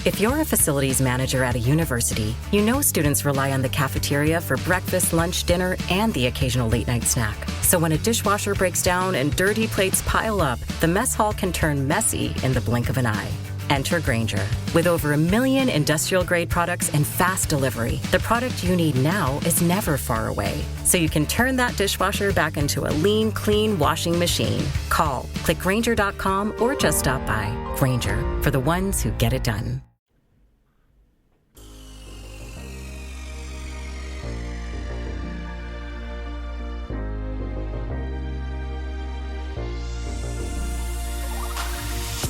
If you're a facilities manager at a university, you know students rely on the cafeteria for breakfast, lunch, dinner, and the occasional late-night snack. So when a dishwasher breaks down and dirty plates pile up, the mess hall can turn messy in the blink of an eye. Enter Grainger. With over 1 million industrial-grade products and fast delivery, the product you need now is never far away. So you can turn that dishwasher back into a lean, clean washing machine. Call, click Grainger.com, or just stop by. Grainger, for the ones who get it done.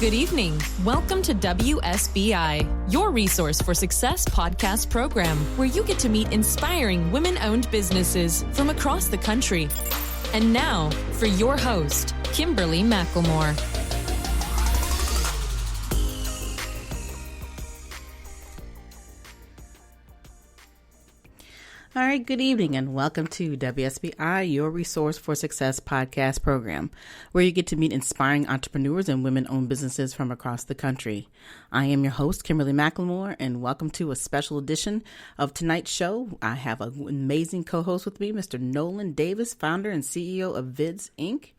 Good evening. Welcome to WSBI, your resource for success podcast program, where you get to meet inspiring women-owned businesses from across the country. And now, for your host, Kimberly McLemore. All right, good evening and welcome to WSBI, your resource for success podcast program, where you get to meet inspiring entrepreneurs and women-owned businesses from across the country. I am your host, Kimberly McLemore, and welcome to a special edition of tonight's show. I have an amazing co-host with me, Mr. Nolen Davis, founder and CEO of VIDS, Inc.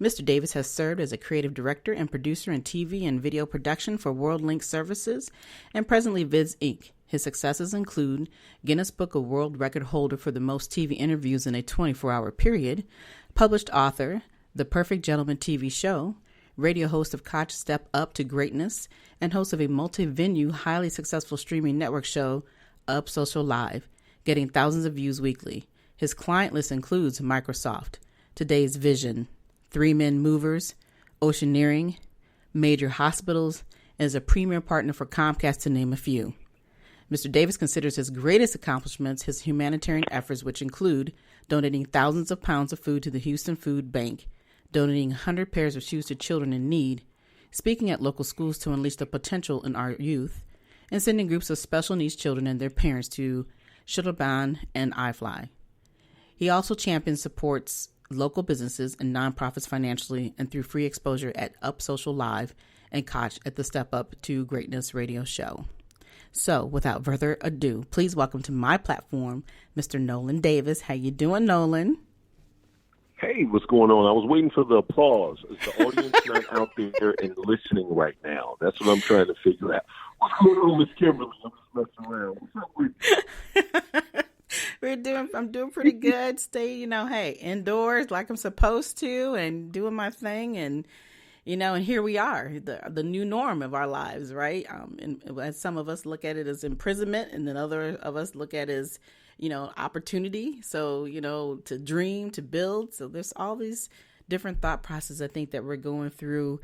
Mr. Davis has served as a creative director and producer in TV and video production for WorldLink Services and presently VIDS, Inc. His successes include Guinness Book of World Record holder for the most TV interviews in a 24-hour period, published author, The Perfect Gentleman TV show, radio host of Koch Step Up to Greatness, and host of a multi-venue, highly successful streaming network show, Up Social Live, getting thousands of views weekly. His client list includes Microsoft, Today's Vision, 3 Men Movers, Oceaneering, major hospitals, and is a premier partner for Comcast, to name a few. Mr. Davis considers his greatest accomplishments his humanitarian efforts, which include donating thousands of pounds of food to the Houston Food Bank, donating 100 pairs of shoes to children in need, speaking at local schools to unleash the potential in our youth, and sending groups of special needs children and their parents to Shuttlebahn and iFly. He also champions supports local businesses and nonprofits financially and through free exposure at Up Social Live and Koch at the Step Up to Greatness radio show. So, without further ado, please welcome to my platform, Mr. Nolen Davis. How you doing, Nolen? Hey, what's going on? I was waiting for the applause. Is the audience not out there and listening right now? That's what I'm trying to figure out. What's going on, Miss Kimberly? I'm just messing around. What's up with you? I'm doing pretty good. Stay, indoors like I'm supposed to and doing my thing, and and here we are, the new norm of our lives, right? And as some of us look at it as imprisonment, and then other of us look at it as, opportunity. So, to dream, to build. So there's all these different thought processes, I think, that we're going through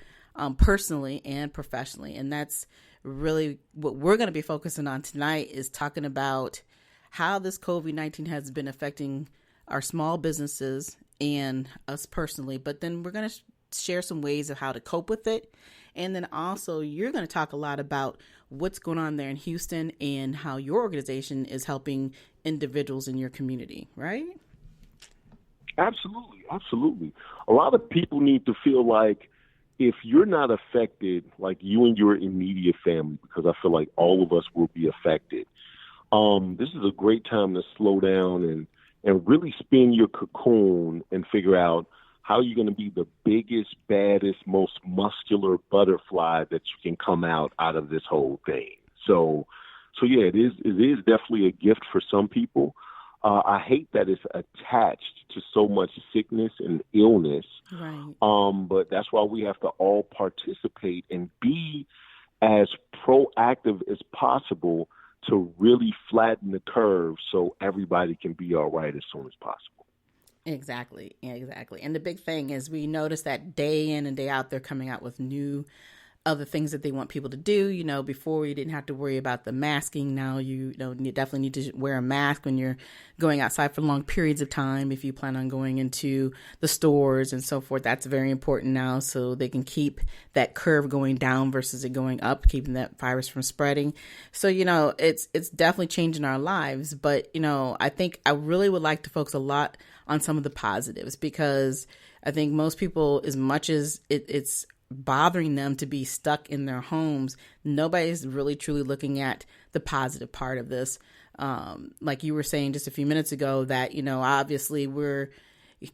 personally and professionally. And that's really what we're going to be focusing on tonight, is talking about how this COVID-19 has been affecting our small businesses and us personally. But then we're going to share some ways of how to cope with it. And then also you're going to talk a lot about what's going on there in Houston and how your organization is helping individuals in your community, right? Absolutely. Absolutely. A lot of people need to feel like if you're not affected, like you and your immediate family, because I feel like all of us will be affected. This is a great time to slow down and really spin your cocoon and figure out how you're going to be the biggest, baddest, most muscular butterfly that you can come out of this whole thing. So yeah, it is definitely a gift for some people. I hate that it's attached to so much sickness and illness. Right. But that's why we have to all participate and be as proactive as possible to really flatten the curve so everybody can be all right as soon as possible. Exactly. And the big thing is we notice that day in and day out, they're coming out with new other things that they want people to do. Before you didn't have to worry about the masking. Now you definitely need to wear a mask when you're going outside for long periods of time. If you plan on going into the stores and so forth, that's very important now, so they can keep that curve going down versus it going up, keeping that virus from spreading. So, it's definitely changing our lives. But, I think I really would like to focus a lot on some of the positives, because I think most people, as much as it's bothering them to be stuck in their homes, nobody's really truly looking at the positive part of this. Like you were saying just a few minutes ago that, obviously we're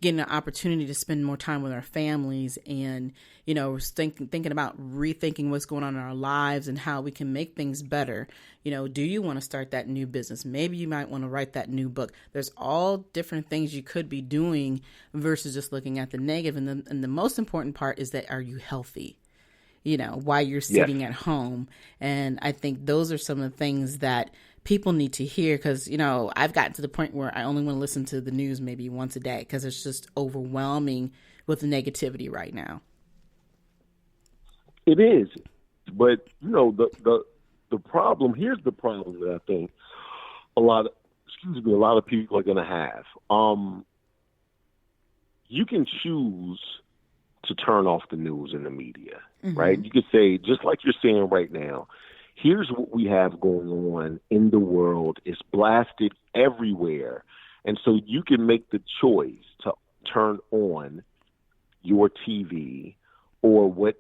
getting an opportunity to spend more time with our families and, thinking about rethinking what's going on in our lives and how we can make things better. Do you want to start that new business? Maybe you might want to write that new book. There's all different things you could be doing versus just looking at the negative. And the most important part is that, are you healthy? While you're sitting at home. And I think those are some of the things that people need to hear because, I've gotten to the point where I only want to listen to the news maybe once a day because it's just overwhelming with the negativity right now. It is. But, the problem, here's the problem that I think a lot of people are going to have. You can choose to turn off the news and the media, right? You could say, just like you're saying right now, here's what we have going on in the world. It's blasted everywhere. And so you can make the choice to turn on your TV or what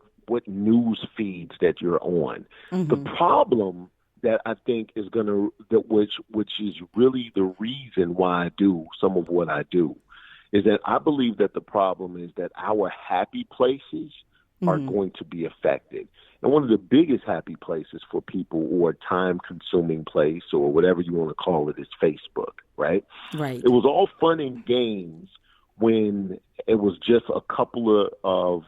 news feeds that you're on. The problem that I think is which is really the reason why I do some of what I do, is that I believe that the problem is that our happy places are going to be affected. And one of the biggest happy places for people, or time-consuming place, or whatever you want to call it, is Facebook, right? Right. It was all fun and games when it was just a couple of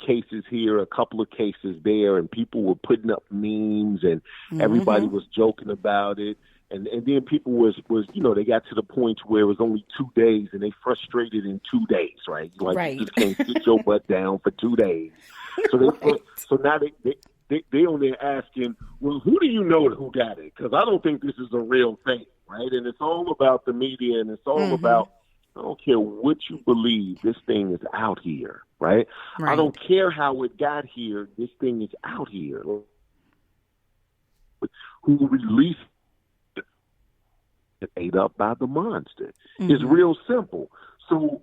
cases here, a couple of cases there, and people were putting up memes, and everybody was joking about it. And then people was they got to the point where it was only 2 days, and they frustrated in 2 days, right? Like, you just can't sit your butt down for 2 days. So so now they on there asking, well, who do you know who got it? Because I don't think this is a real thing, right? And it's all about the media, and it's all about, I don't care what you believe, this thing is out here, right? I don't care how it got here, this thing is out here. Who released it? Ate up by the monster. It's real simple. So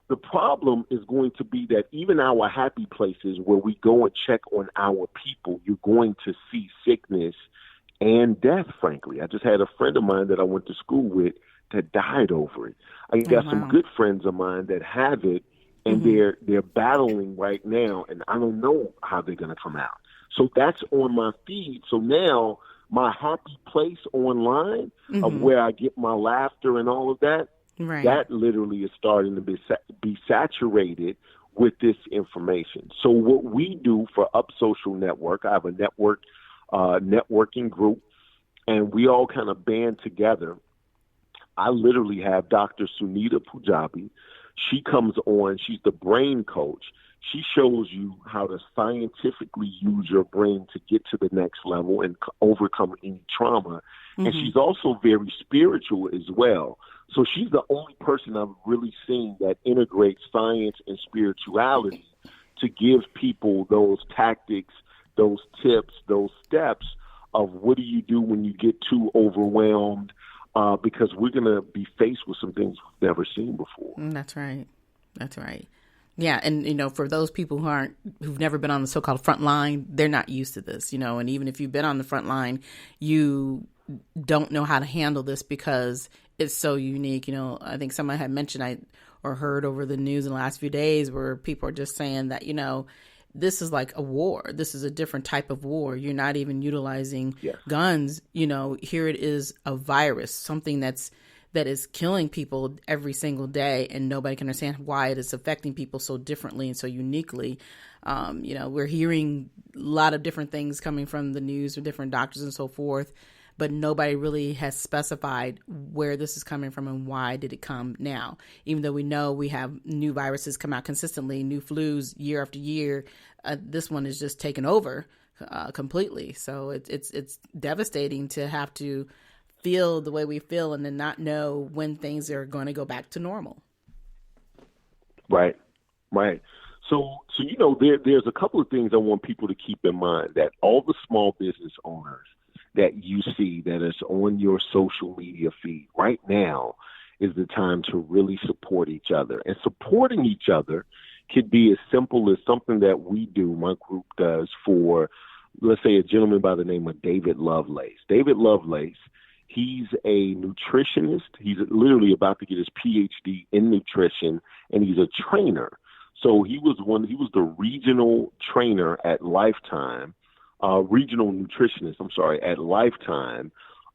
the problem is going to be that even our happy places where we go and check on our people, you're going to see sickness and death, frankly. I just had a friend of mine that I went to school with that died over it. I got some good friends of mine that have it, and they're battling right now, and I don't know how they're going to come out. So that's on my feed. So now my happy place online of where I get my laughter and all of that, that literally is starting to be saturated with this information. So what we do for Up Social Network, I have a networking group, and we all kind of band together. I literally have Dr. Sunita Pujabi. She comes on. She's the brain coach. She shows you how to scientifically use your brain to get to the next level and overcome any trauma. And she's also very spiritual as well. So she's the only person I've really seen that integrates science and spirituality to give people those tactics, those tips, those steps of what do you do when you get too overwhelmed, because we're going to be faced with some things we've never seen before. That's right. That's right. Yeah. And, for those people who've never been on the so-called front line, they're not used to this, and even if you've been on the front line, you don't know how to handle this because it's so unique. I think someone had mentioned or heard over the news in the last few days where people are just saying that, this is like a war. This is a different type of war. You're not even utilizing guns. Here it is a virus, something that is killing people every single day, and nobody can understand why it is affecting people so differently and so uniquely. We're hearing a lot of different things coming from the news with different doctors and so forth, but nobody really has specified where this is coming from and why did it come now. Even though we know we have new viruses come out consistently, new flus year after year, this one is just taken over completely. So it's devastating to have to feel the way we feel and then not know when things are going to go back to normal. Right. So there's a couple of things I want people to keep in mind, that all the small business owners that you see that is on your social media feed right now is the time to really support each other. And supporting each other could be as simple as something that we do, my group does, for, let's say, a gentleman by the name of David Lovelace. David Lovelace, he's a nutritionist. He's literally about to get his PhD in nutrition, and he's a trainer. So he was the regional trainer at Lifetime, regional nutritionist, at Lifetime.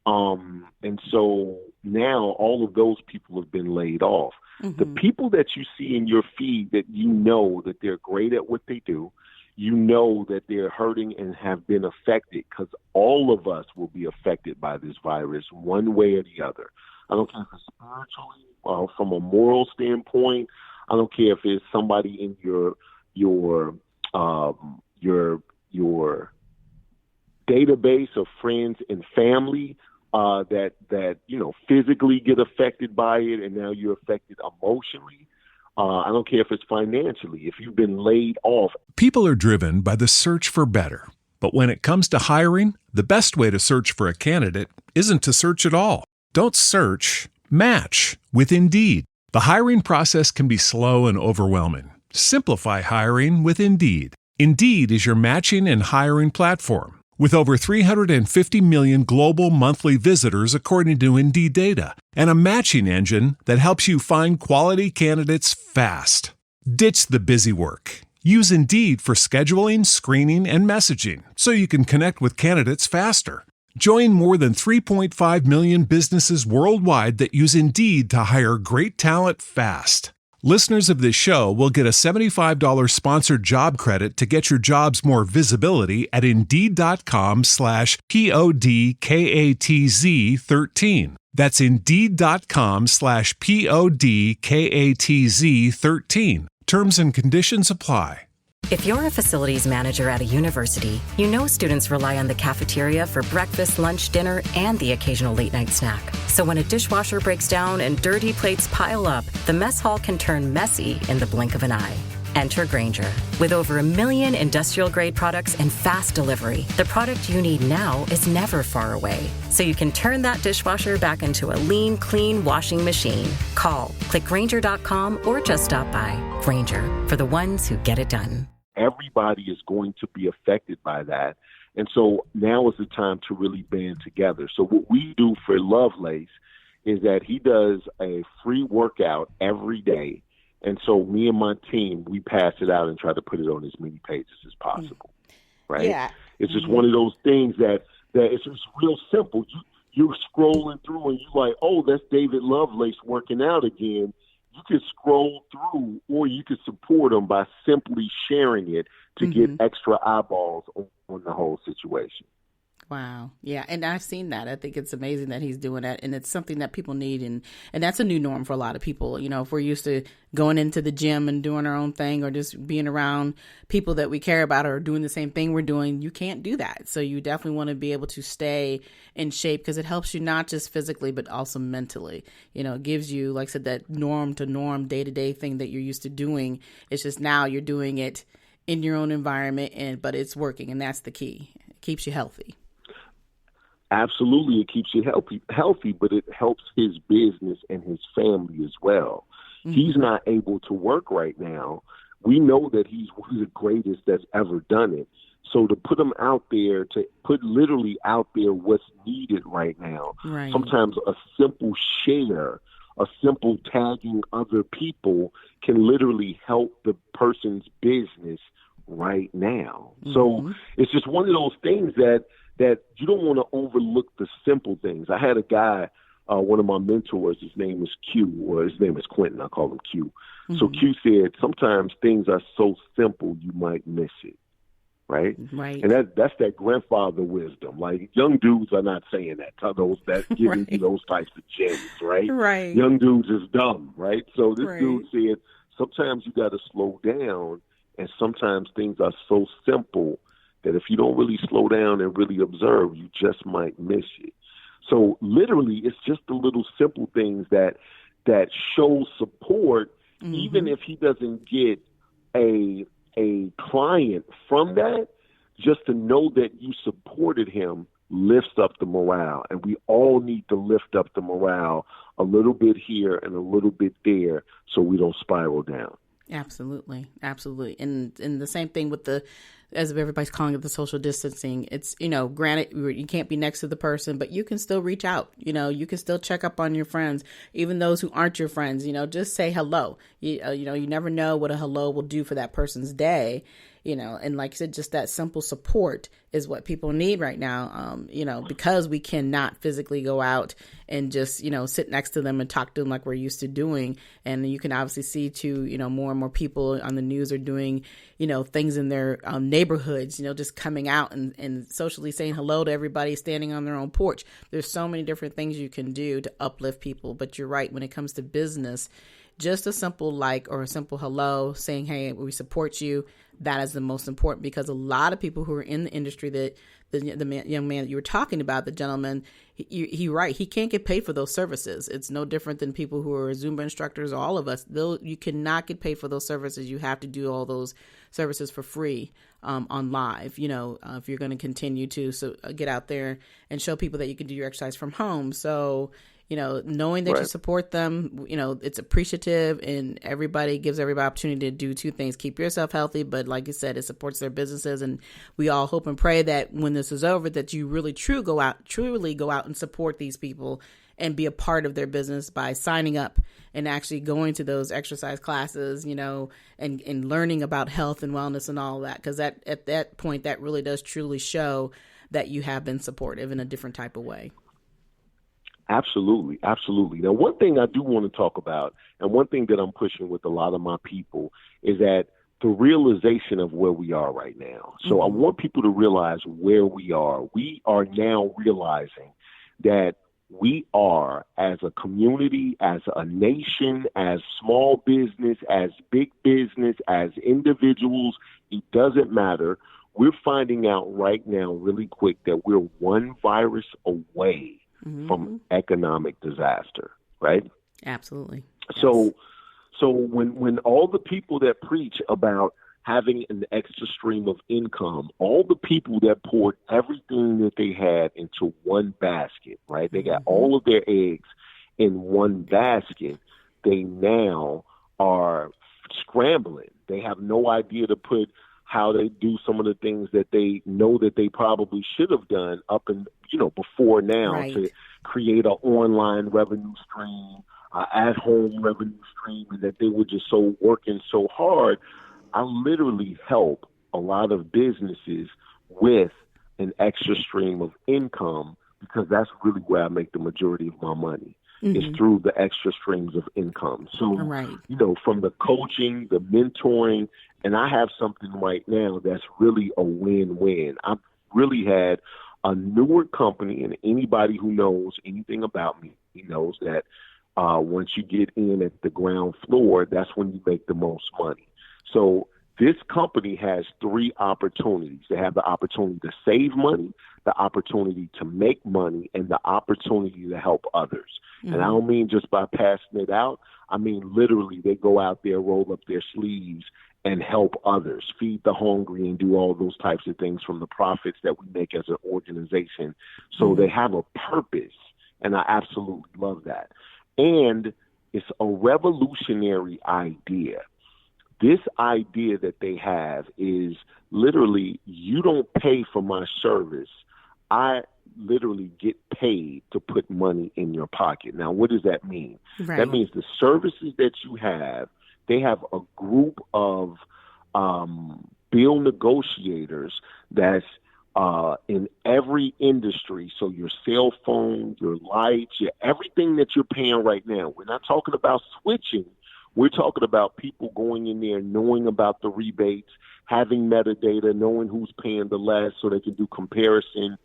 And so now all of those people have been laid off. Mm-hmm. The people that you see in your feed that you know that they're great at what they do, you know that they're hurting and have been affected, because all of us will be affected by this virus one way or the other. I don't care if it's spiritually, from a moral standpoint. I don't care if it's somebody in your database of friends and family that physically get affected by it, and now you're affected emotionally. I don't care if it's financially, if you've been laid off. People are driven by the search for better. But when it comes to hiring, the best way to search for a candidate isn't to search at all. Don't search, match with Indeed. The hiring process can be slow and overwhelming. Simplify hiring with Indeed. Indeed is your matching and hiring platform. With over 350 million global monthly visitors according to Indeed data, and a matching engine that helps you find quality candidates fast. Ditch the busy work. Use Indeed for scheduling, screening, and messaging so you can connect with candidates faster. Join more than 3.5 million businesses worldwide that use Indeed to hire great talent fast. Listeners of this show will get a $75 sponsored job credit to get your jobs more visibility at Indeed.com/PODKATZ13. That's Indeed.com/PODKATZ13. Terms and conditions apply. If you're a facilities manager at a university, you know students rely on the cafeteria for breakfast, lunch, dinner, and the occasional late-night snack. So when a dishwasher breaks down and dirty plates pile up, the mess hall can turn messy in the blink of an eye. Enter Grainger. With over 1 million industrial-grade products and fast delivery, the product you need now is never far away. So you can turn that dishwasher back into a lean, clean washing machine. Call, click Grainger.com, or just stop by. Grainger, for the ones who get it done. Everybody is going to be affected by that. And so now is the time to really band together. So what we do for Lovelace is that he does a free workout every day. And so me and my team, we pass it out and try to put it on as many pages as possible, right? Yeah. It's just one of those things that it's just real simple. You're scrolling through and you're like, oh, that's David Lovelace working out again. You can scroll through, or you can support him by simply sharing it to get extra eyeballs on the whole situation. Wow. Yeah. And I've seen that. I think it's amazing that he's doing that. And it's something that people need. And that's a new norm for a lot of people. You know, if we're used to going into the gym and doing our own thing, or just being around people that we care about or doing the same thing we're doing, you can't do that. So you definitely want to be able to stay in shape, because it helps you not just physically, but also mentally. You know, it gives you, like I said, that norm to norm, day-to-day thing that you're used to doing. It's just now you're doing it in your own environment, but it's working. And that's the key. It keeps you healthy. Absolutely, it keeps you healthy, but it helps his business and his family as well. Mm-hmm. He's not able to work right now. We know that he's one of the greatest that's ever done it. So to put him out there, to put literally out there what's needed right now, right. Sometimes a simple share, a simple tagging other people can literally help the person's business right now. Mm-hmm. So it's just one of those things that you don't want to overlook the simple things. I had a guy, one of my mentors, his name is Q, or his name is Quentin. I call him Q. Mm-hmm. So Q said, sometimes things are so simple you might miss it, right? Right. And that's that grandfather wisdom. Like, young dudes are not saying that. Those that giving you those types of gems, right? Right. Young dudes is dumb, right? So this dude said, sometimes you got to slow down, and sometimes things are so simple that if you don't really slow down and really observe, you just might miss it. So literally, it's just the little simple things that show support, even if he doesn't get a client from that, just to know that you supported him lifts up the morale. And we all need to lift up the morale a little bit here and a little bit there so we don't spiral down. Absolutely. Absolutely. And the same thing with as everybody's calling it, the social distancing. It's, granted, you can't be next to the person, but you can still reach out. You can still check up on your friends, even those who aren't your friends. Just say hello. You never know what a hello will do for that person's day. And like I said, just that simple support is what people need right now, because we cannot physically go out and just, sit next to them and talk to them like we're used to doing. And you can obviously see too, more and more people on the news are doing, things in their neighborhoods, just coming out and socially saying hello to everybody, standing on their own porch. There's so many different things you can do to uplift people. But you're right, when it comes to business, just a simple like or a simple hello, saying, hey, we support you. That is the most important, because a lot of people who are in the industry, that the young man that you were talking about, the gentleman, he can't get paid for those services. It's no different than people who are Zumba instructors, all of us. You cannot get paid for those services. You have to do all those services for free on live, if you're going to continue to get out there and show people that you can do your exercise from home. So, knowing that you support them, it's appreciative, and everybody gives everybody opportunity to do two things: keep yourself healthy, but like you said, it supports their businesses. And we all hope and pray that when this is over, that you really truly go out and support these people and be a part of their business by signing up and actually going to those exercise classes, and learning about health and wellness and all of that. Because at that point, that really does truly show that you have been supportive in a different type of way. Absolutely. Absolutely. Now, one thing I do want to talk about, and one thing that I'm pushing with a lot of my people, is that the realization of where we are right now. So I want people to realize where we are. We are now realizing that we are, as a community, as a nation, as small business, as big business, as individuals, it doesn't matter. We're finding out right now really quick that we're one virus away from economic disaster, right? Absolutely. So when all the people that preach about having an extra stream of income, all the people that poured everything that they had into one basket, right? They got all of their eggs in one basket. They now are scrambling. They have no idea to put how they do some of the things that they know that they probably should have done up and before now, right, to create an online revenue stream, at-home revenue stream, and that they were just working so hard. I literally help a lot of businesses with an extra stream of income, because that's really where I make the majority of my money. Is through the extra streams of income. So, right, from the coaching, the mentoring, and I have something right now that's really a win-win. I've really had a newer company, and anybody who knows anything about me, he knows that once you get in at the ground floor, that's when you make the most money. So this company has three opportunities. They have the opportunity to save money, the opportunity to make money, and the opportunity to help others. And I don't mean just by passing it out. I mean, literally, they go out there, roll up their sleeves, and help others, feed the hungry, and do all those types of things from the profits that we make as an organization. So they have a purpose, and I absolutely love that. And it's a revolutionary idea. This idea that they have is literally, you don't pay for my service. I literally get paid to put money in your pocket. Now, what does that mean? Right. That means the services that you have, they have a group of bill negotiators that's in every industry. So your cell phone, your lights, everything that you're paying right now. We're not talking about switching. We're talking about people going in there, knowing about the rebates, having metadata, knowing who's paying the less so they can do comparison,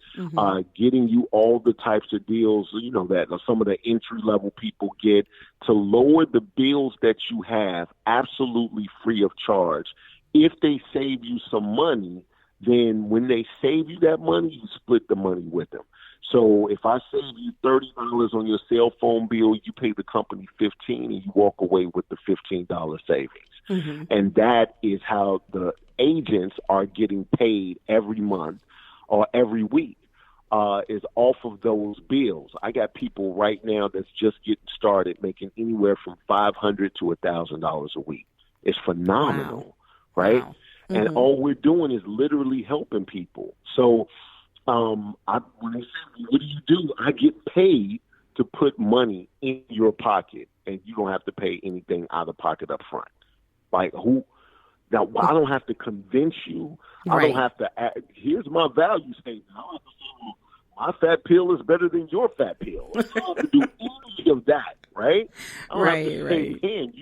getting you all the types of deals, that some of the entry-level people get, to lower the bills that you have absolutely free of charge. If they save you some money, then when they save you that money, you split the money with them. So if I save you $30 on your cell phone bill, you pay the company $15 and you walk away with the $15 savings. And that is how the agents are getting paid every month or every week, is off of those bills. I got people right now that's just getting started making anywhere from $500 to $1,000 a week. is phenomenal, right? Wow. And all we're doing is literally helping people. So when they say, what do? I get paid to put money in your pocket, and you don't have to pay anything out of pocket up front. Like who? Now, I don't have to convince you. I don't have to here's my value statement. I don't have to say, well, my fat pill is better than your fat pill. I don't have to do any of that, right? I don't have to say, man,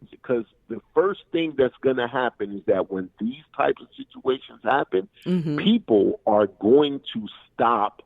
because the first thing that's going to happen is that when these types of situations happen, people are going to stop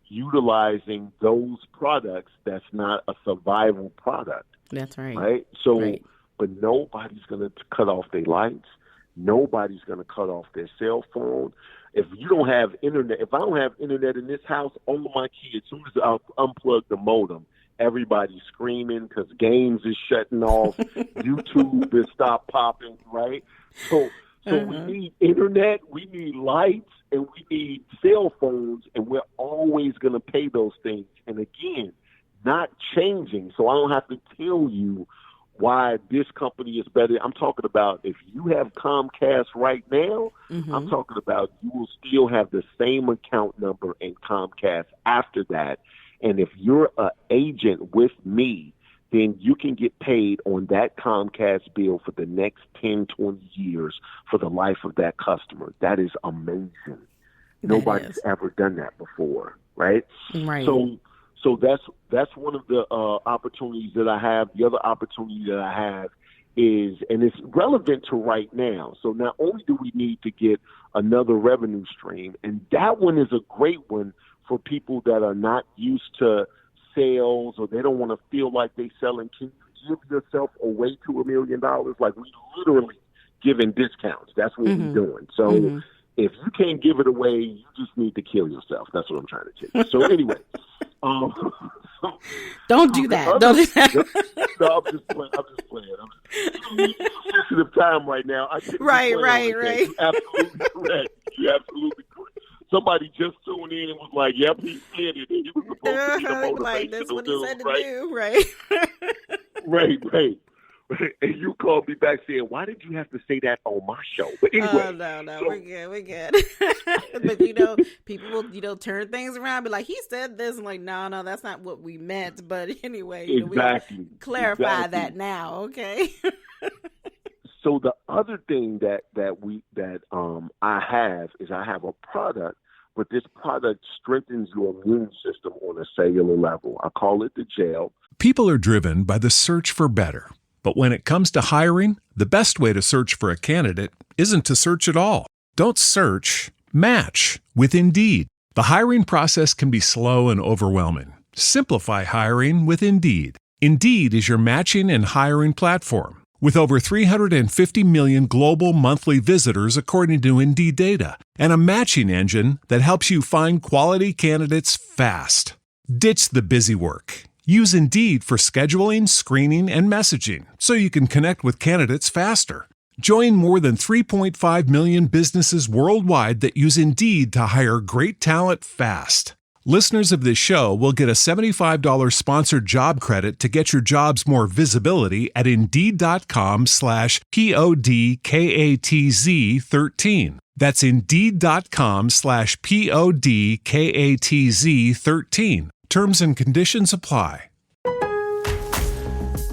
utilizing those products that's not a survival product. That's right. Right? So, but nobody's going to cut off their lights. Nobody's going to cut off their cell phone. If you don't have internet, if I don't have internet in this house, all of my kids, as soon as I unplug the modem, everybody's screaming because games is shutting off, YouTube has stopped popping, right? So we need internet, we need lights, and we need cell phones, and we're always going to pay those things. And again, not changing. So I don't have to tell you why this company is better. I'm talking about if you have Comcast right now, I'm talking about you will still have the same account number in Comcast after that. And if you're an agent with me, then you can get paid on that Comcast bill for the next 10, 20 years for the life of that customer. That is amazing. Nobody's ever done that before, right? Right. So that's one of the opportunities that I have. The other opportunity that I have is, and it's relevant to right now. So not only do we need to get another revenue stream, and that one is a great one for people that are not used to sales or they don't want to feel like they selling. Can you give yourself away to $1 million? Like we literally giving discounts. That's what we're doing. So if you can't give it away, you just need to kill yourself. That's what I'm trying to tell you. So anyway. Don't do that. Don't do that. No, I'm just playing. It's a sensitive time right now. Right. You're absolutely correct. You're absolutely correct. Somebody just tuned in and was like, yep, he said it. He was supposed to be the motivational like, that's what he said to right? do, right? Right. And you called me back saying, why did you have to say that on my show? But anyway. No, so, we're good. But, people will, turn things around, be like, he said this. And like, no, that's not what we meant. But anyway, exactly. We clarify that now, okay? So the other thing that I have a product, but this product strengthens your immune system on a cellular level. I call it the gel. People are driven by the search for better. But when it comes to hiring, the best way to search for a candidate isn't to search at all. Don't search, match with Indeed. The hiring process can be slow and overwhelming. Simplify hiring with Indeed. Indeed is your matching and hiring platform. With over 350 million global monthly visitors according to Indeed data, and a matching engine that helps you find quality candidates fast. Ditch the busy work. Use Indeed for scheduling, screening, and messaging so you can connect with candidates faster. Join more than 3.5 million businesses worldwide that use Indeed to hire great talent fast. Listeners of this show will get a $75 sponsored job credit to get your jobs more visibility at Indeed.com/PODKATZ13. That's Indeed.com/PODKATZ13. Terms and conditions apply.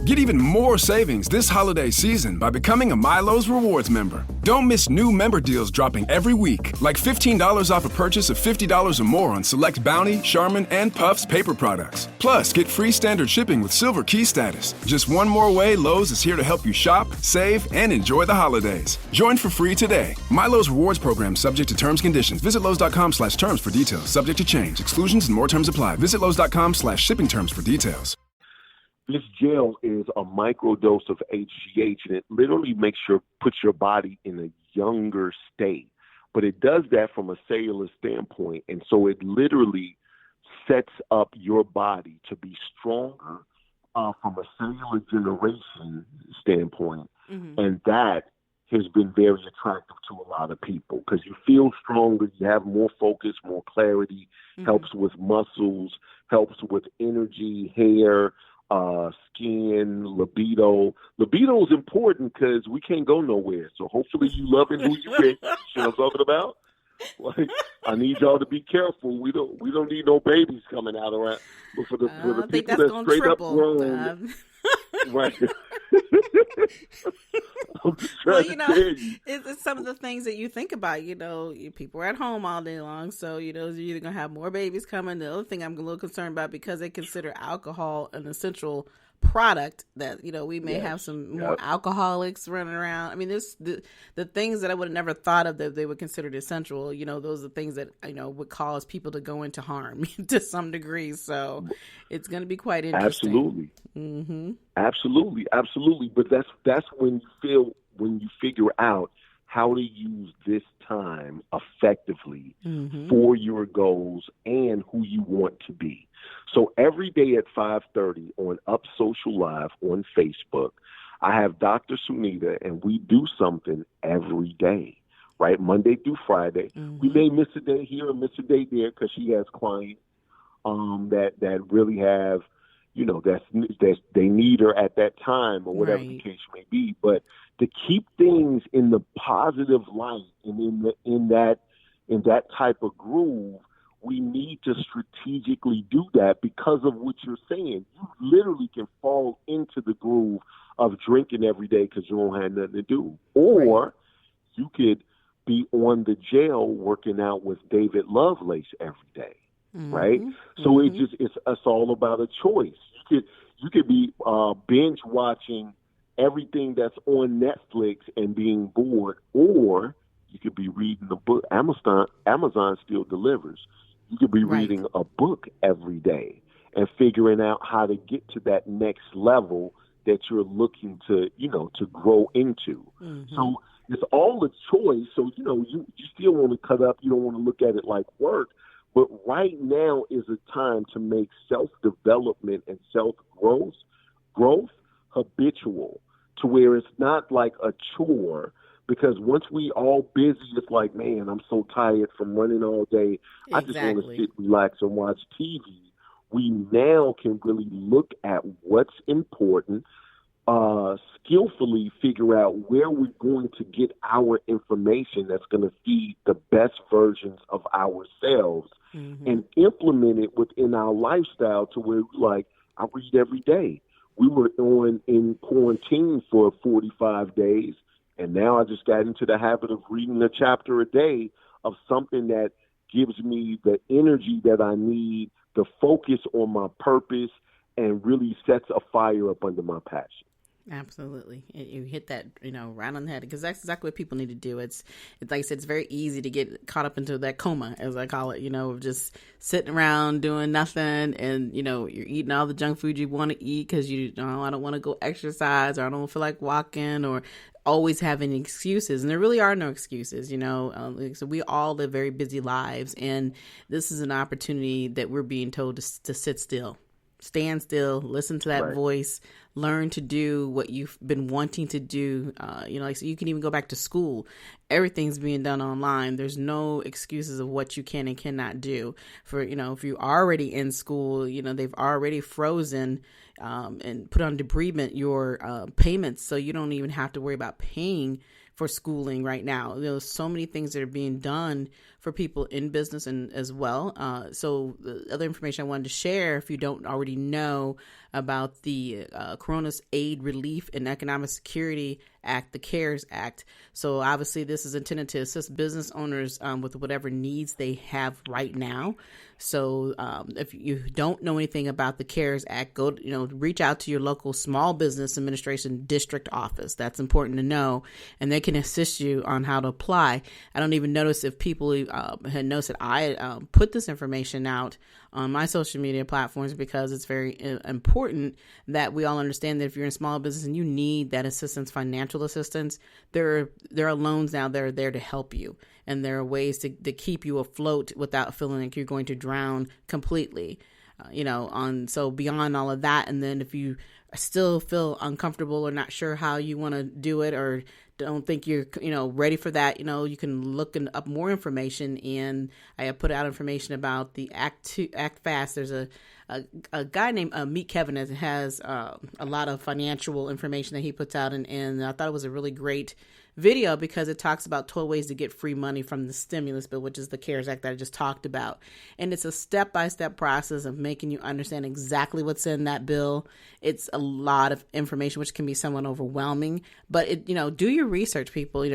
Get even more savings this holiday season by becoming a Milo's Rewards member. Don't miss new member deals dropping every week, like $15 off a purchase of $50 or more on select Bounty, Charmin, and Puffs paper products. Plus, get free standard shipping with Silver Key status. Just one more way Lowe's is here to help you shop, save, and enjoy the holidays. Join for free today. Milo's Rewards program subject to terms and conditions. Visit Lowe's.com/terms for details. Subject to change. Exclusions and more terms apply. Visit Lowe's.com/shipping terms for details. This gel is a microdose of HGH, and it literally puts your body in a younger state. But it does that from a cellular standpoint, and so it literally sets up your body to be stronger from a cellular generation standpoint, and that has been very attractive to a lot of people because you feel stronger, you have more focus, more clarity, helps with muscles, helps with energy, hair, skin, libido. Libido is important because we can't go nowhere. So hopefully you loving who you with. You know what I'm talking about? Like, I need y'all to be careful. We don't need no babies coming out around. But for the people that's straight up grown, right? Well, it's some of the things that you think about. People are at home all day long, so you're either gonna have more babies coming. The other thing I'm a little concerned about, because they consider alcohol an essential product, that we may have some more alcoholics running around. I mean, there's the things that I would have never thought of that they would consider essential. Those are things that would cause people to go into harm to some degree. So it's going to be quite interesting. Absolutely, absolutely. But that's when you figure out how to use this time effectively for your goals and who you want to be. So every day at 5:30 on Up Social Live on Facebook, I have Dr. Sunita, and we do something every day, right? Monday through Friday. We may miss a day here and miss a day there because she has clients that really have, that's they need her at that time or whatever the case may be. But to keep things in the positive light and in that type of groove, we need to strategically do that because of what you're saying. You literally can fall into the groove of drinking every day because you don't have nothing to do. Or you could be on the jail working out with David Lovelace every day, right? So it's all about a choice. You could be binge watching everything that's on Netflix and being bored, or you could be reading a book. Amazon still delivers. You could be reading a book every day and figuring out how to get to that next level that you're looking to, to grow into. So it's all a choice. So, you still want to cut up. You don't want to look at it like work. But right now is a time to make self-development and self-growth habitual, to where it's not like a chore. Because once we all busy, it's like, man, I'm so tired from running all day. I just want to sit, relax, and watch TV. We now can really look at what's important, skillfully figure out where we're going to get our information that's going to feed the best versions of ourselves and implement it within our lifestyle to where, like, I read every day. We were in quarantine for 45 days. And now I just got into the habit of reading a chapter a day of something that gives me the energy that I need to focus on my purpose and really sets a fire up under my passion. Absolutely. You hit that, right on the head, because that's exactly what people need to do. It's like I said, it's very easy to get caught up into that coma, as I call it, of just sitting around doing nothing. And, you're eating all the junk food you want to eat because I don't want to go exercise, or I don't feel like walking, or always having excuses. And there really are no excuses, so we all live very busy lives. And this is an opportunity that we're being told to sit still. Stand still, listen to that voice, learn to do what you've been wanting to do. So you can even go back to school. Everything's being done online. There's no excuses of what you can and cannot do. For, if you're already in school, they've already frozen and put on debridement your payments. So you don't even have to worry about paying for schooling right now. There's so many things that are being done for people in business and as well. So the other information I wanted to share, if you don't already know about the Corona's Aid Relief and Economic Security Act, the CARES Act. So obviously this is intended to assist business owners with whatever needs they have right now. So if you don't know anything about the CARES Act, go, reach out to your local Small Business Administration district office. That's important to know, and they can assist you on how to apply. I don't even notice if people had noticed that I put this information out on my social media platforms, because it's very important that we all understand that if you're in small business and you need that assistance, financial assistance, there are loans now that are there to help you. And there are ways to keep you afloat without feeling like you're going to drown completely. So beyond all of that, and then if you still feel uncomfortable or not sure how you want to do it, or don't think you're, ready for that, you can look up more information. And I have put out information about the Act Fast. There's a guy named Meet Kevin that has a lot of financial information that he puts out. And I thought it was a really great video because it talks about 12 ways to get free money from the stimulus bill, which is the CARES Act that I just talked about. And it's a step-by-step process of making you understand exactly what's in that bill. It's a lot of information, which can be somewhat overwhelming, but do your research, people.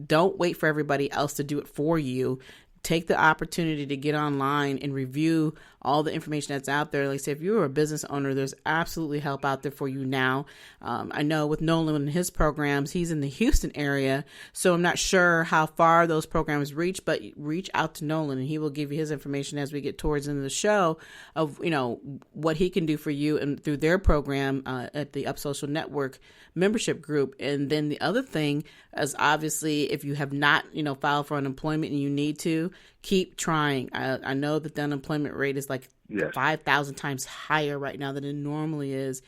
Don't wait for everybody else to do it for you. Take the opportunity to get online and review all the information that's out there. Like I say, if you're a business owner, there's absolutely help out there for you now. I know with Nolen and his programs, he's in the Houston area, so I'm not sure how far those programs reach, but reach out to Nolen and he will give you his information as we get towards the end of the show of, what he can do for you and through their program at the Up Social Network membership group. And then the other thing is, obviously, if you have not, filed for unemployment and you need to, keep trying. I know that the unemployment rate is like 5,000 times higher right now than it normally is.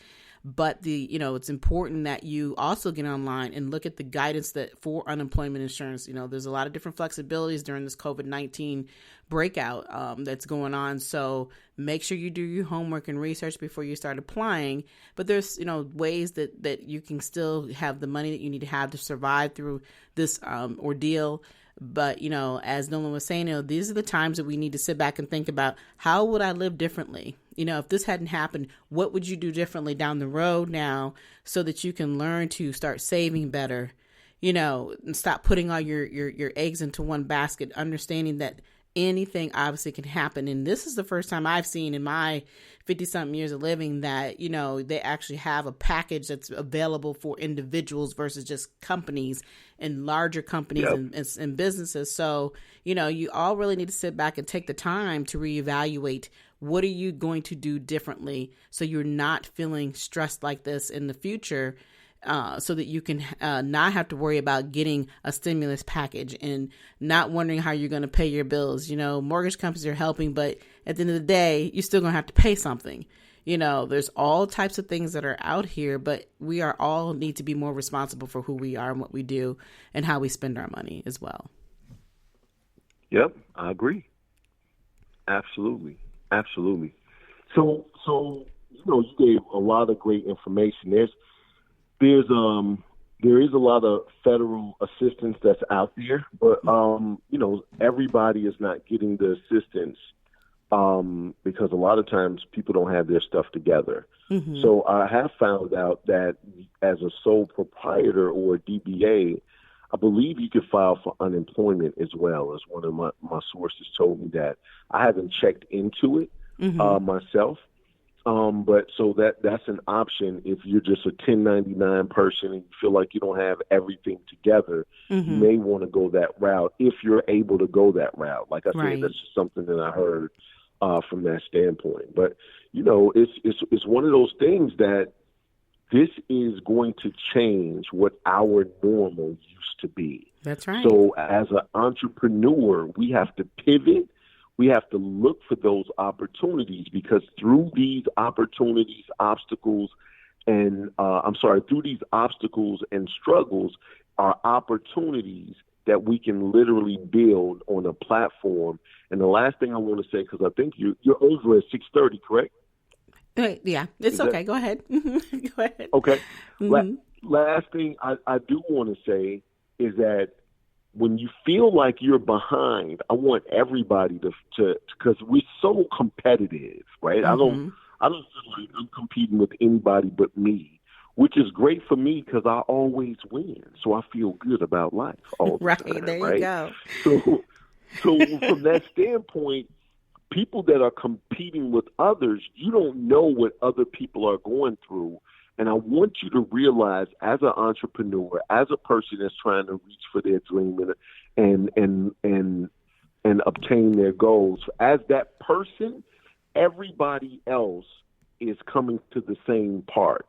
But it's important that you also get online and look at the guidance that for unemployment insurance. There's a lot of different flexibilities during this COVID-19 breakout that's going on. So make sure you do your homework and research before you start applying. But there's, ways that you can still have the money that you need to have to survive through this ordeal. But, as Nolen was saying, these are the times that we need to sit back and think about, how would I live differently? If this hadn't happened, what would you do differently down the road now so that you can learn to start saving better, and stop putting all your eggs into one basket, understanding that anything obviously can happen. And this is the first time I've seen in my 50-something years of living that, they actually have a package that's available for individuals versus just companies and larger companies and businesses. So, you all really need to sit back and take the time to reevaluate what are you going to do differently so you're not feeling stressed like this in the future. So that you can not have to worry about getting a stimulus package and not wondering how you're going to pay your bills. Mortgage companies are helping, but at the end of the day, you're still going to have to pay something. There's all types of things that are out here, but we are all need to be more responsible for who we are and what we do and how we spend our money as well. Yep, I agree. Absolutely. So you gave a lot of great information. There is a lot of federal assistance that's out there, but everybody is not getting the assistance because a lot of times people don't have their stuff together. Mm-hmm. So I have found out that as a sole proprietor or a DBA, I believe you could file for unemployment as well, as one of my sources told me that. I haven't checked into it myself. But so that's an option if you're just a 1099 person and you feel like you don't have everything together. Mm-hmm. You may want to go that route if you're able to go that route. Like I said, that's just something that I heard from that standpoint. But it's one of those things that this is going to change what our normal used to be. That's right. So as an entrepreneur, we have to pivot. We have to look for those opportunities because through these opportunities, through these obstacles and struggles are opportunities that we can literally build on a platform. And the last thing I want to say, because I think you're over at 6:30, correct? Yeah, it's okay. Go ahead. Go ahead. Okay. Mm-hmm. Last thing I do want to say is that when you feel like you're behind, I want everybody to because we're so competitive, right? Mm-hmm. I don't feel like I'm competing with anybody but me, which is great for me because I always win. So I feel good about life all the time. There right? You go. So from that standpoint, people that are competing with others, you don't know what other people are going through. And I want you to realize as an entrepreneur, as a person that's trying to reach for their dream and obtain their goals, as that person, everybody else is coming to the same part.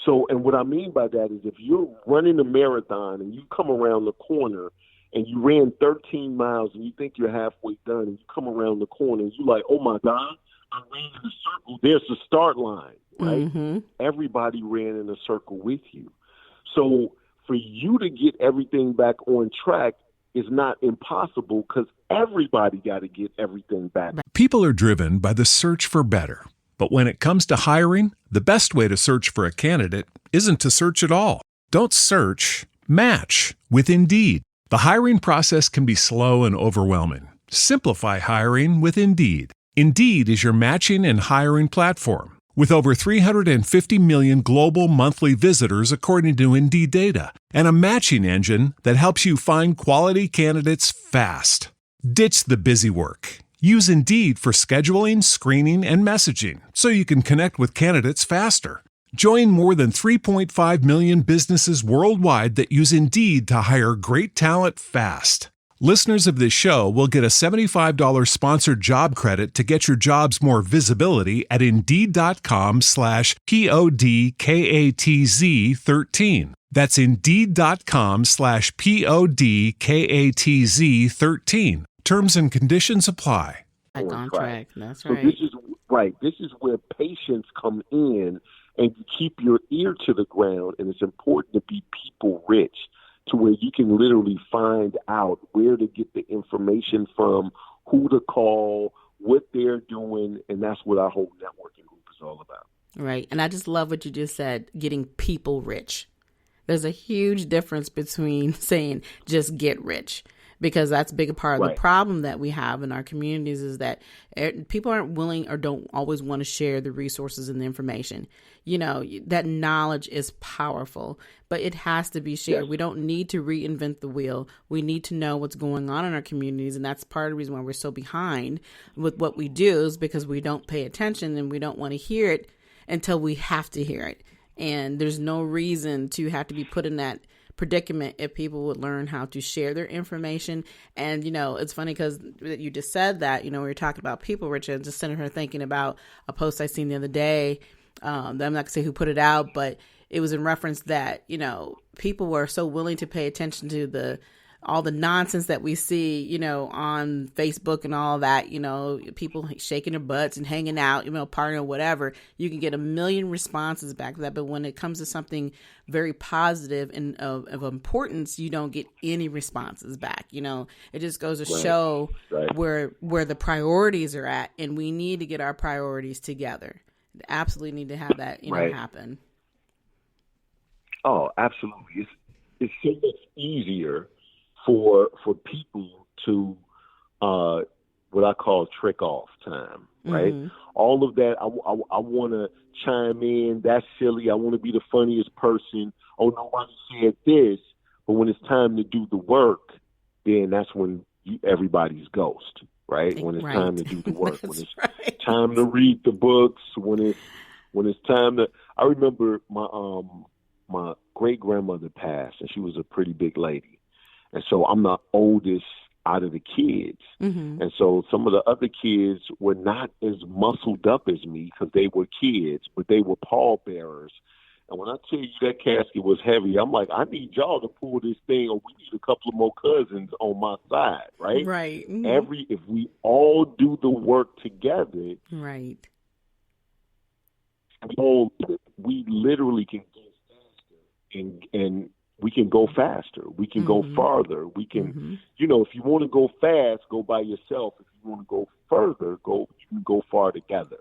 So, and what I mean by that is if you're running a marathon and you come around the corner and you ran 13 miles and you think you're halfway done and you come around the corner and you're like, oh my God, I ran in a circle. There's the start line, right? Mm-hmm. Everybody ran in a circle with you. So for you to get everything back on track is not impossible because everybody got to get everything back. People are driven by the search for better. But when it comes to hiring, the best way to search for a candidate isn't to search at all. Don't search, match with Indeed. The hiring process can be slow and overwhelming. Simplify hiring with Indeed. Indeed is your matching and hiring platform. With over 350 million global monthly visitors according to Indeed data, and a matching engine that helps you find quality candidates fast. Ditch the busy work. Use Indeed for scheduling, screening, and messaging so you can connect with candidates faster. Join more than 3.5 million businesses worldwide that use Indeed to hire great talent fast. Listeners of this show will get a $75 sponsored job credit to get your jobs more visibility at Indeed.com/PODKATZ13. That's Indeed.com/PODKATZ13. Terms and conditions apply. On track. That's so right. This is where patience come in, and you keep your ear to the ground. And it's important to be people rich, to where you can literally find out where to get the information from, who to call, what they're doing, and that's what our whole networking group is all about. Right. And I just love what you just said, getting people rich. There's a huge difference between saying just get rich, because that's a big part of the problem that we have in our communities is that people aren't willing or don't always want to share the resources and the information. You know, that knowledge is powerful, but it has to be shared. Yes. We don't need to reinvent the wheel. We need to know what's going on in our communities. And that's part of the reason why we're so behind with what we do, is because we don't pay attention and we don't want to hear it until we have to hear it. And there's no reason to have to be put in that predicament if people would learn how to share their information. And, you know, it's funny because you just said that, you know, we were talking about people, Richard, just sitting here thinking about a post I seen the other day. I'm not gonna say who put it out, but it was in reference that, you know, people were so willing to pay attention to all the nonsense that we see, you know, on Facebook and all that, you know, people shaking their butts and hanging out, you know, partying or whatever. You can get a million responses back to that. But when it comes to something very positive and of importance, you don't get any responses back. You know, it just goes to show where the priorities are at. And we need to get our priorities together. Absolutely need to have that, you know, happen. Oh, absolutely. It's so much easier for people to what I call trick off time, right? Mm-hmm. All of that, I want to chime in. That's silly. I want to be the funniest person. Oh, nobody said this. But when it's time to do the work, then that's when everybody's ghost, right? When it's time to do the work, when it's time to read the books, when it's time to. I remember my great grandmother passed, and she was a pretty big lady. And so I'm the oldest out of the kids. Mm-hmm. And so some of the other kids were not as muscled up as me because they were kids, but they were pallbearers. And when I tell you that casket was heavy, I'm like, I need y'all to pull this thing, or we need a couple of more cousins on my side, right? Right. Mm-hmm. If we all do the work together, right, we literally can go faster and we can go faster. We can go farther. We can, you know, if you want to go fast, go by yourself. If you want to go further, you can go far together.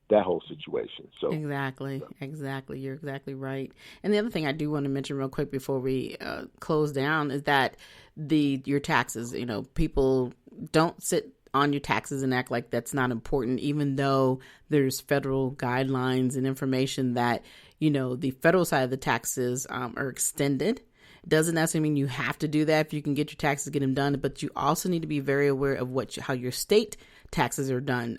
That whole situation. So exactly. You're exactly right. And the other thing I do want to mention real quick before we close down is that your taxes. You know, people don't sit on your taxes and act like that's not important, even though there's federal guidelines and information that, you know, the federal side of the taxes are extended. Doesn't necessarily mean you have to do that. If you can get your taxes, get them done. But you also need to be very aware of how your state taxes are done.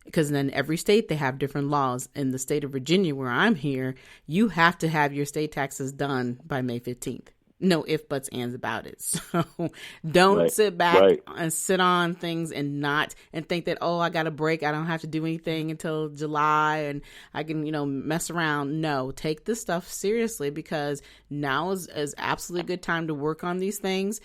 Because then every state, they have different laws. In the state of Virginia, where I'm here, you have to have your state taxes done by May 15th. No ifs, buts, ands about it. So don't sit back and sit on things and think that, oh, I got a break. I don't have to do anything until July and I can, you know, mess around. No, take this stuff seriously, because now is absolutely a good time to work on these things.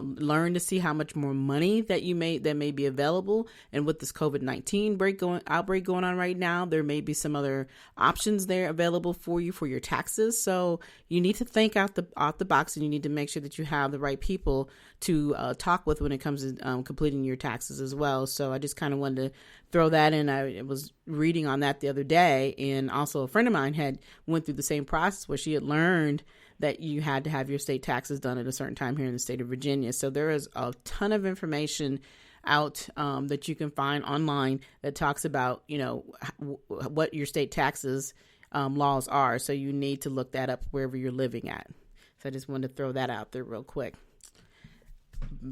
learn to see how much more money that may be available. And with this COVID-19 outbreak going on right now, there may be some other options there available for you for your taxes. So you need to think out the box, and you need to make sure that you have the right people to talk with when it comes to completing your taxes as well. So I just kind of wanted to throw that in. I was reading on that the other day, and also a friend of mine had went through the same process where she had learned that you had to have your state taxes done at a certain time here in the state of Virginia. So there is a ton of information out that you can find online that talks about, what your state taxes laws are. So you need to look that up wherever you're living at. So I just wanted to throw that out there real quick.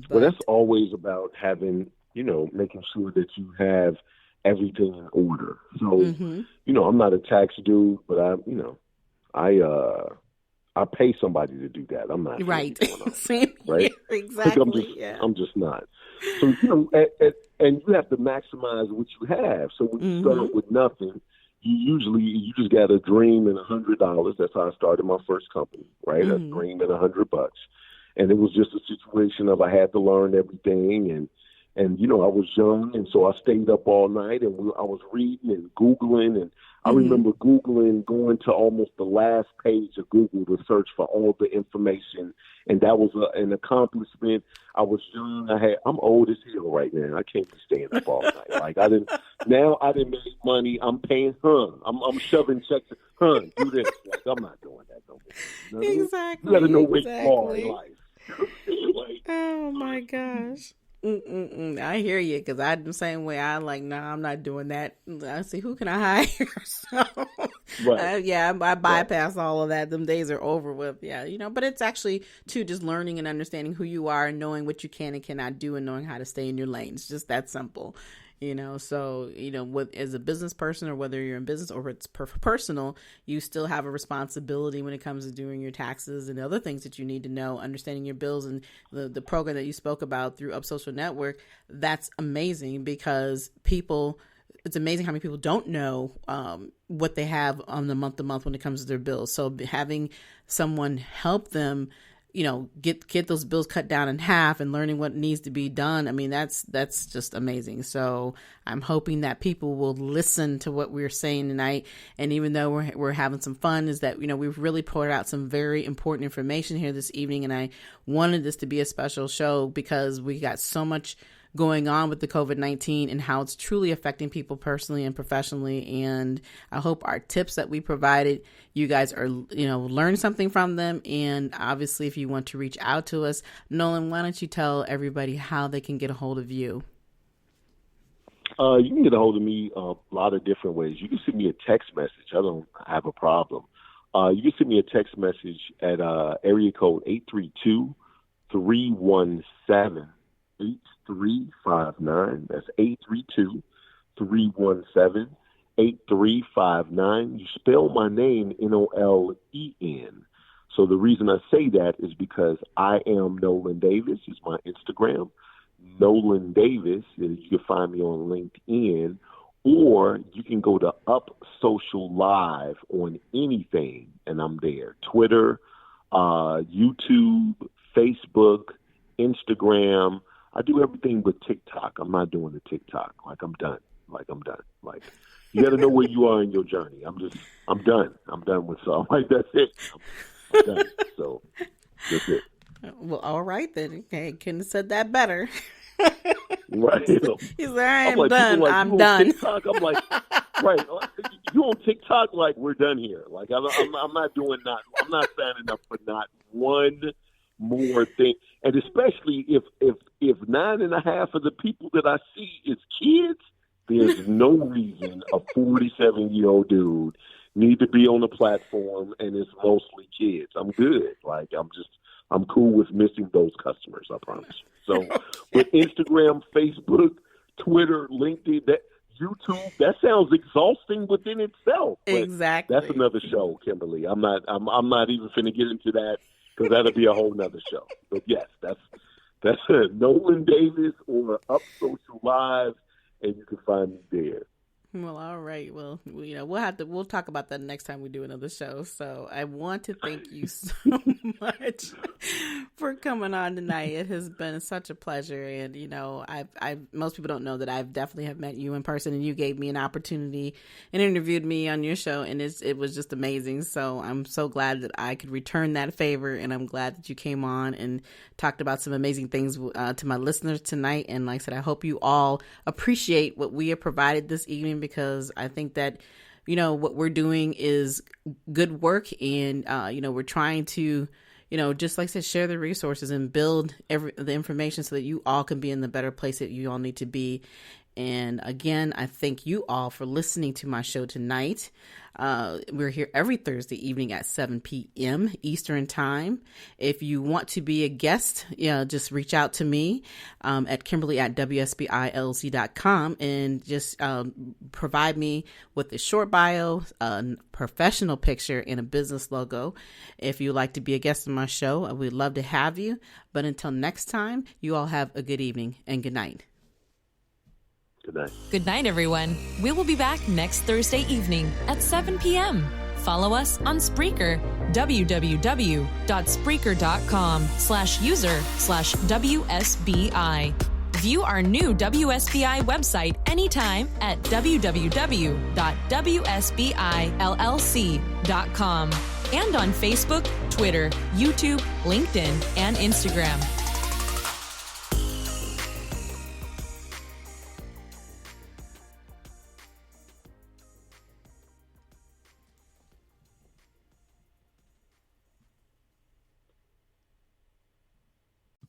Well, that's always about having, making sure that you have everything in order. So, I'm not a tax dude, but I pay somebody to do that. I'm not right. Same, right? Yeah, exactly. I'm just not. So and you have to maximize what you have. So when you start with nothing, you just got a dream and $100. That's how I started my first company, right? A dream and $100, and it was just a situation of I had to learn everything, and I was young, and so I stayed up all night, and I was reading and Googling, and I remember Googling, going to almost the last page of Google to search for all the information, and that was an accomplishment. I was young. I'm old as hell right now. I can't be staying up all night. Like I didn't make money. I'm paying, I'm shoving checks. Do this. Like I'm not doing that no more. Exactly. You got to know where you are in life. Oh my gosh. I hear you, because I'm the same way. I'm like, no, I'm not doing that. I see, who can I hire? So, I bypass all of that. Them days are over with. Yeah, but it's actually too just learning and understanding who you are and knowing what you can and cannot do and knowing how to stay in your lane. It's just that simple. So, as a business person, or whether you're in business or it's personal, you still have a responsibility when it comes to doing your taxes and other things that you need to know, understanding your bills, and the program that you spoke about through Up Social Network. That's amazing, because it's amazing how many people don't know what they have on the month to month when it comes to their bills. So having someone help them, get those bills cut down in half and learning what needs to be done. I mean, that's just amazing. So I'm hoping that people will listen to what we're saying tonight. And even though we're having some fun, is that, we've really poured out some very important information here this evening. And I wanted this to be a special show because we got so much going on with the COVID-19 and how it's truly affecting people personally and professionally. And I hope our tips that we provided, you guys are, learn something from them. And obviously, if you want to reach out to us, Nolen, why don't you tell everybody how they can get a hold of you? You can get a hold of me a lot of different ways. You can send me a text message. I don't have a problem. You can send me a text message at area code 832-317-8359. That's 832-317-8359. You spell my name Nolen. So the reason I say that is because I am Nolen Davis is my Instagram. Nolen Davis. You can find me on LinkedIn, or you can go to Up Social Live on anything, and I'm there. Twitter, YouTube, Facebook, Instagram. I do everything but TikTok. I'm not doing the TikTok. I'm done. You got to know where you are in your journey. I'm done. I'm done with stuff. That's it. I'm done. So that's it. Well, all right then. Okay, couldn't have said that better. Right. He's like, I'm done. I'm done. TikTok, I'm like, right. You on TikTok? Like, we're done here. Like, I'm not doing that. I'm not signing up for not one more thing. And especially if 9.5 of the people that I see is kids, there's no reason a 47-year-old dude need to be on the platform and it's mostly kids. I'm good. I'm cool with missing those customers, I promise. So with Instagram, Facebook, Twitter, LinkedIn, YouTube, that sounds exhausting within itself. But exactly. That's another show, Kimberly. I'm not even finna get into that, because that'll be a whole nother show. But yes, that's Nolen Davis or Up Social Live, and you can find me there. Well, all right. Well, we'll talk about that next time we do another show. So I want to thank you so much for coming on tonight. It has been such a pleasure. And, most people don't know that I've definitely have met you in person, and you gave me an opportunity and interviewed me on your show. And it was just amazing. So I'm so glad that I could return that favor. And I'm glad that you came on and talked about some amazing things to my listeners tonight. And like I said, I hope you all appreciate what we have provided this evening, because I think that, what we're doing is good work, and, we're trying to, just like I said, share the resources and build the information so that you all can be in the better place that you all need to be. And again, I thank you all for listening to my show tonight. We're here every Thursday evening at 7 p.m. Eastern Time. If you want to be a guest, just reach out to me at Kimberly@WSBILLC.com and just provide me with a short bio, a professional picture, and a business logo. If you'd like to be a guest on my show, we'd love to have you. But until next time, you all have a good evening and good night. Good night. Good night, everyone. We will be back next Thursday evening at 7 p.m. Follow us on Spreaker, www.spreaker.com/user/WSBI. View our new WSBI website anytime at www.WSBILLC.com and on Facebook, Twitter, YouTube, LinkedIn, and Instagram.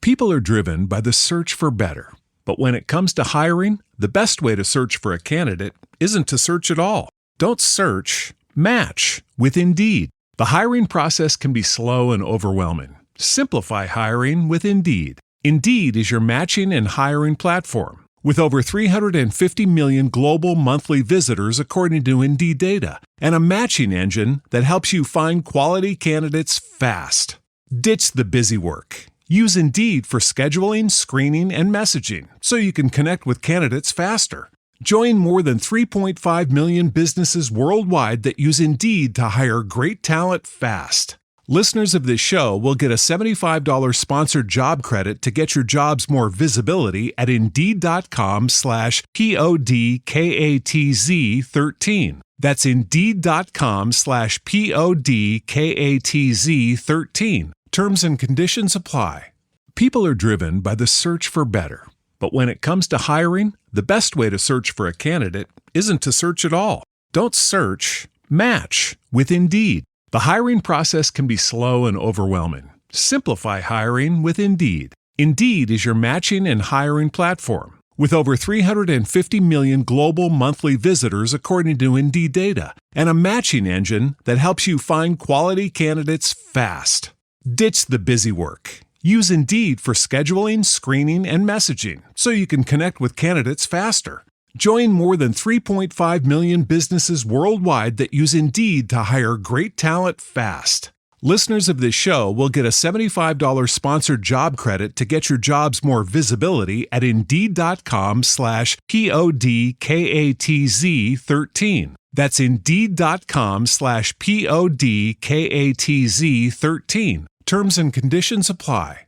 People are driven by the search for better. But when it comes to hiring, the best way to search for a candidate isn't to search at all. Don't search, match with Indeed. The hiring process can be slow and overwhelming. Simplify hiring with Indeed. Indeed is your matching and hiring platform. With over 350 million global monthly visitors according to Indeed data, and a matching engine that helps you find quality candidates fast. Ditch the busy work. Use Indeed for scheduling, screening, and messaging so you can connect with candidates faster. Join more than 3.5 million businesses worldwide that use Indeed to hire great talent fast. Listeners of this show will get a $75 sponsored job credit to get your jobs more visibility at Indeed.com/PODKATZ13. That's Indeed.com/PODKATZ13. Terms and conditions apply. People are driven by the search for better. But when it comes to hiring, the best way to search for a candidate isn't to search at all. Don't search, match with Indeed. The hiring process can be slow and overwhelming. Simplify hiring with Indeed. Indeed is your matching and hiring platform. With over 350 million global monthly visitors according to Indeed data, and a matching engine that helps you find quality candidates fast. Ditch the busy work. Use Indeed for scheduling, screening, and messaging so you can connect with candidates faster. Join more than 3.5 million businesses worldwide that use Indeed to hire great talent fast. Listeners of this show will get a $75 sponsored job credit to get your jobs more visibility at Indeed.com/PODKATZ13. That's Indeed.com/PODKATZ13. Terms and conditions apply.